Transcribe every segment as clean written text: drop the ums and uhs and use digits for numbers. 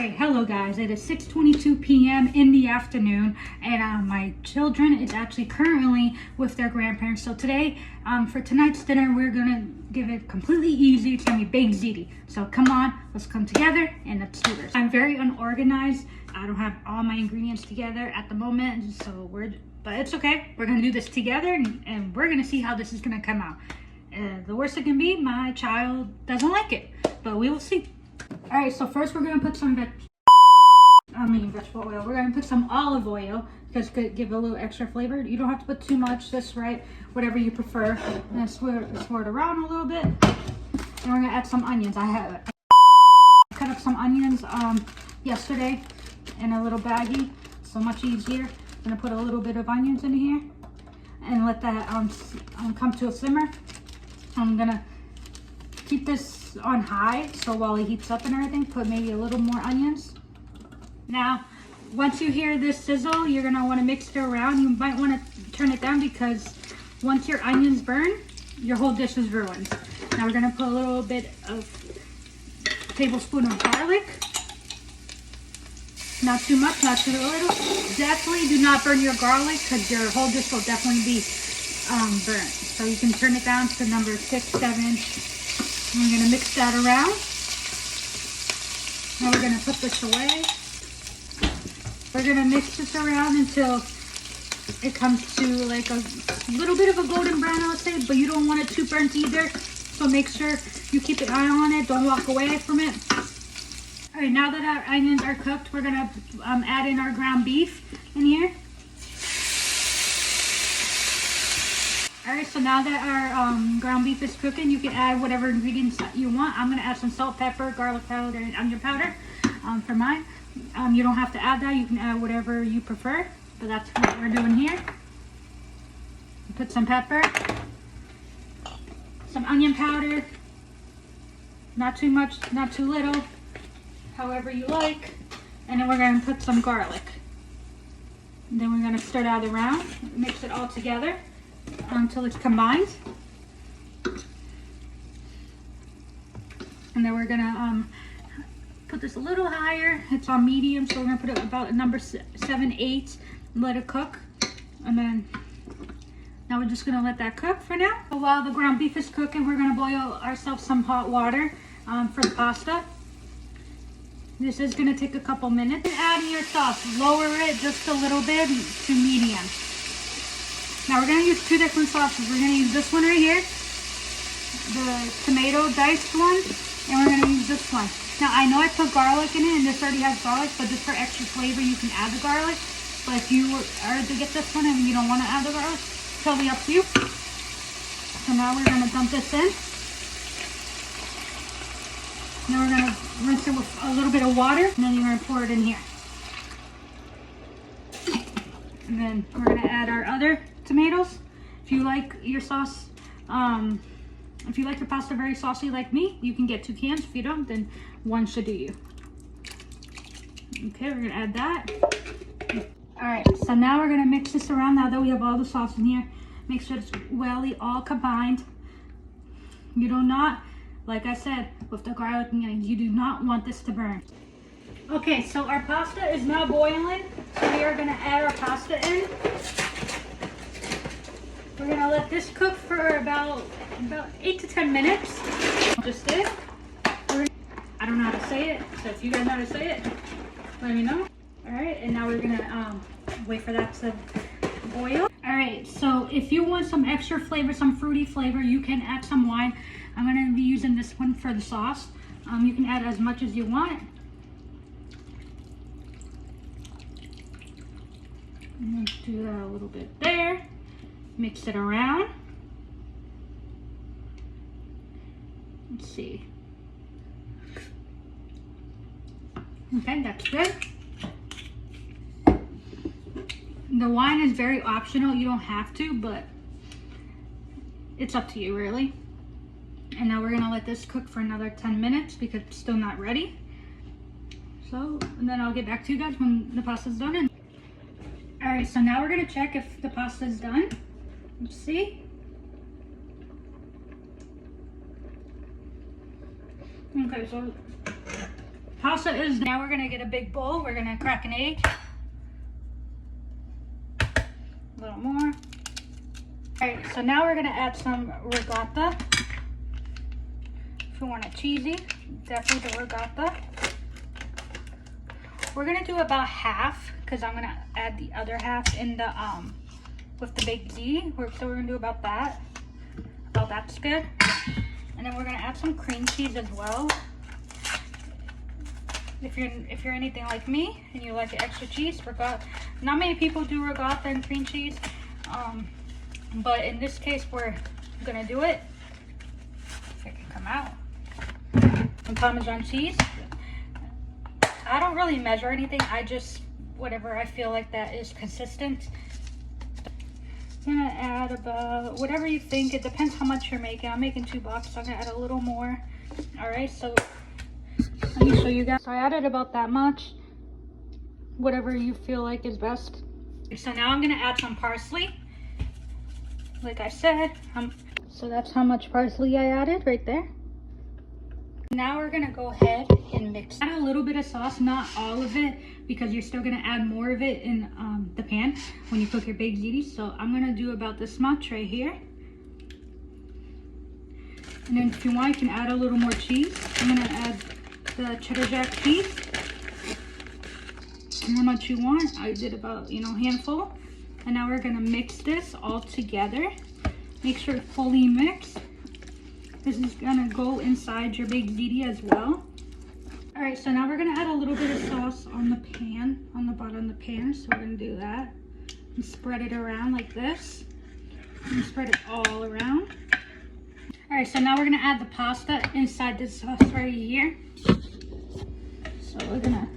Alright, hello guys. It is 6:22 p.m. in the afternoon, and my children is actually currently with their grandparents. So today, for tonight's dinner, we're gonna give it completely easy. It's gonna be baked ziti. So come on, let's come together and let's do this. I'm very unorganized. I don't have all my ingredients together at the moment, but it's okay. We're gonna do this together, and we're gonna see how this is gonna come out. The worst it can be, my child doesn't like it, but we will see. All right, so first we're gonna put some vegetable oil. We're gonna put some olive oil because it could give a little extra flavor. You don't have to put too much, just right, whatever you prefer. I'm gonna swirl it around a little bit, and we're gonna add some onions. I cut up some onions yesterday in a little baggie, so much easier. I'm gonna put a little bit of onions in here and let that come to a simmer. I'm gonna keep this on high, so while it heats up and everything, put maybe a little more onions. Now, once you hear this sizzle, you're gonna want to mix it around. You might want to turn it down because once your onions burn, your whole dish is ruined. Now we're gonna put a little bit of tablespoon of garlic. Not too much, not too little. Definitely do not burn your garlic because your whole dish will definitely be burnt. So you can turn it down to number 6, 7. We're gonna mix that around. Now we're gonna put this away. We're gonna mix this around until it comes to like a little bit of a golden brown, I would say, but you don't want it too burnt either. So make sure you keep an eye on it. Don't walk away from it. All right, now that our onions are cooked, we're gonna add in our ground beef in here. All right, so now that our ground beef is cooking, you can add whatever ingredients that you want. I'm gonna add some salt, pepper, garlic powder, and onion powder for mine. You don't have to add that. You can add whatever you prefer, but that's what we're doing here. Put some pepper, some onion powder, not too much, not too little, however you like. And then we're gonna put some garlic. And then we're gonna stir that around, mix it all together until it's combined. And then we're gonna put this a little higher. It's on medium, so we're gonna put it about a number 7, 8, and let it cook. And then now we're just gonna let that cook for now. So while the ground beef is cooking, we're gonna boil ourselves some hot water for the pasta. This is gonna take a couple minutes. Add your sauce, lower it just a little bit to medium. Now we're gonna use 2 different sauces. We're gonna use this one right here, the tomato diced one, and we're gonna use this one. Now I know I put garlic in it, and this already has garlic, but just for extra flavor, you can add the garlic. But if you are to get this one and you don't want to add the garlic, totally up to you. So now we're gonna dump this in. Now we're gonna rinse it with a little bit of water, and then you're gonna pour it in here. And then we're gonna add our other tomatoes. If you like your sauce, if you like your pasta very saucy like me, you can get 2 cans. If you don't, then 1 should do you. Okay, we're gonna add that. All right, so now we're gonna mix this around. Now that we have all the sauce in here, make sure it's all combined. You do not, like I said, with the garlic and onions, you do not want this to burn. Okay, so our pasta is now boiling, so we are gonna add our pasta in. We're gonna let this cook for about 8 to 10 minutes. Just it. I don't know how to say it, so if you guys know how to say it, let me know. All right, and now we're gonna wait for that to boil. All right, so if you want some extra flavor, some fruity flavor, you can add some wine. I'm gonna be using this one for the sauce. You can add as much as you want. And let's do that a little bit there. Mix it around. Let's see. Okay, that's good. The wine is very optional. You don't have to, but it's up to you, really. And now we're gonna let this cook for another 10 minutes because it's still not ready. So, and then I'll get back to you guys when the pasta's done. All right, so now we're gonna check if the pasta is done. Let's see. Okay, so Pasta is, now we're gonna get a big bowl. We're gonna crack an egg. A little more. All right, so now we're gonna add some ricotta. If you want it cheesy, definitely the ricotta. We're gonna do about half because I'm gonna add the other half in the with the baked ziti. So we're gonna do about that. About that's good. And then we're gonna add some cream cheese as well. If you're anything like me and you like extra cheese, ricotta. Not many people do ricotta and cream cheese, but in this case we're gonna do it. If it can come out. Some Parmesan cheese. I don't really measure anything. I just whatever I feel like that is consistent. I'm gonna add about whatever you think. It depends how much you're making. I'm making 2 boxes, so I'm gonna add a little more. All right, so let me show you guys. So I added about that much, whatever you feel like is best. So now I'm gonna add some parsley. Like I said, so that's how much parsley I added right there. Now we're gonna go ahead and mix. Add a little bit of sauce, not all of it, because you're still gonna add more of it in the pan when you cook your baked ziti. So I'm gonna do about this much right here. And then if you want, you can add a little more cheese. I'm gonna add the cheddar jack cheese. How much you want. I did about, a handful. And now we're gonna mix this all together. Make sure it's fully mixed. This is gonna go inside your baked ziti as well. All right, so now we're gonna add a little bit of sauce on the pan, on the bottom of the pan. So we're gonna do that and spread it around like this. And spread it all around. All right, so now we're gonna add the pasta inside this sauce right here. So we're gonna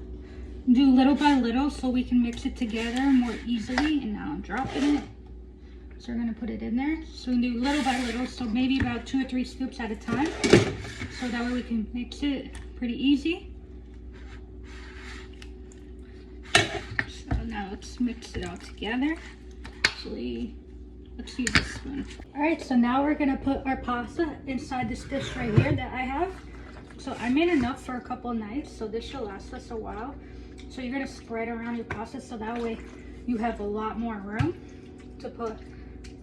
do little by little so we can mix it together more easily. And now I'm dropping it. So we're gonna put it in there. So we do little by little, so maybe about 2 or 3 scoops at a time. So that way we can mix it pretty easy. So now let's mix it all together. Actually, let's use this spoon. All right, so now we're gonna put our pasta inside this dish right here that I have. So I made enough for a couple nights, so this should last us a while. So you're gonna spread around your pasta so that way you have a lot more room to put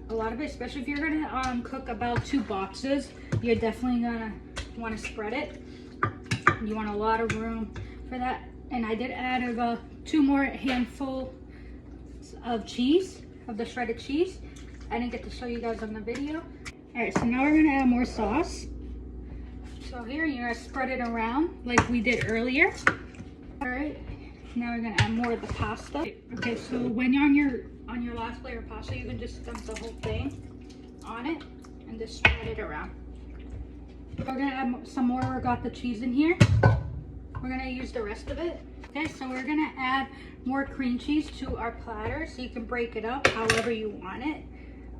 a lot of it, especially if you're gonna cook about 2 boxes. You're definitely gonna want to spread it. You want a lot of room for that. And I did add about 2 more handful of cheese, of the shredded cheese. I didn't get to show you guys on the video. All right, so now we're gonna add more sauce. So here you're gonna spread it around like we did earlier. All right, now we're gonna add more of the pasta. Okay, so when you're on your last layer of pasta, you can just dump the whole thing on it and just spread it around. We're gonna add some more ricotta cheese in here. We're gonna use the rest of it. Okay, so we're gonna add more cream cheese to our platter so you can break it up however you want it.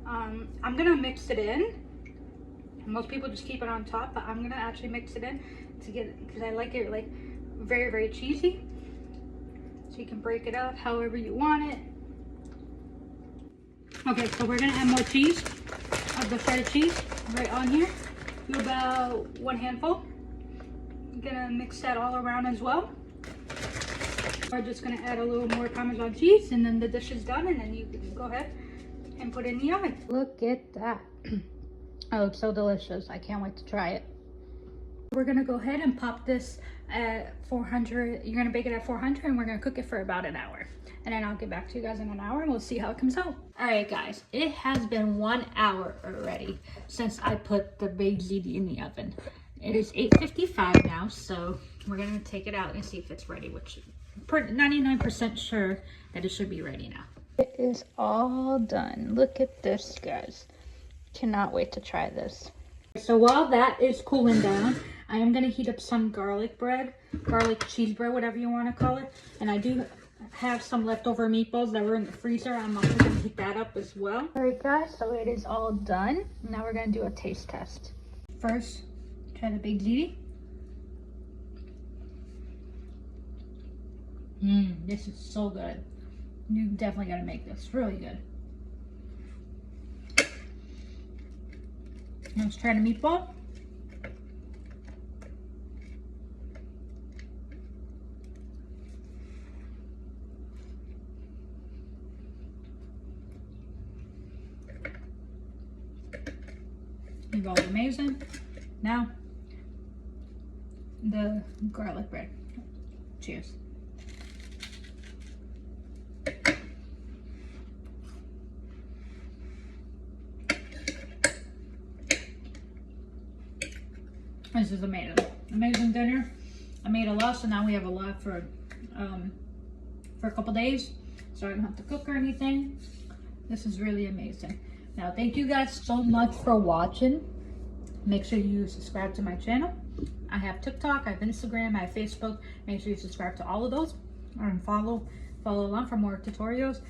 I'm gonna mix it in. Most people just keep it on top, but I'm gonna actually mix it in to get it, because I like it like very, very cheesy. So you can break it up however you want it. Okay, so we're gonna add more cheese of the shredded cheese right on here. Do about 1 handful. I'm gonna mix that all around as well. We're just gonna add a little more Parmesan cheese, and then the dish is done, and then you can go ahead and put it in the oven. Look at that. It looks so delicious. I can't wait to try it. We're gonna go ahead and pop this at 400. You're gonna bake it at 400, and we're gonna cook it for about an hour. And then I'll get back to you guys in an hour and we'll see how it comes out. All right, guys, it has been 1 hour already since I put the baked ziti in the oven. It is 8:55 now, so we're gonna take it out and see if it's ready, which I'm 99% sure that it should be ready now. It is all done. Look at this, guys. Cannot wait to try this. So while that is cooling down, I am gonna heat up some garlic bread, garlic cheese bread, whatever you wanna call it. And I do have some leftover meatballs that were in the freezer. I'm also gonna heat that up as well. All right, guys, so it is all done. Now we're gonna do a taste test. First, try the baked ziti. This is so good. You definitely gotta make this. Really good. Let's try the meatball. rolls amazing. Now, the garlic bread. Cheers. This is amazing. Amazing dinner. I made a lot, so now we have a lot for a couple days. So I don't have to cook or anything. This is really amazing. Now, thank you guys so much for watching. Make sure you subscribe to my channel. I have TikTok, I have Instagram, I have Facebook. Make sure you subscribe to all of those and follow along for more tutorials.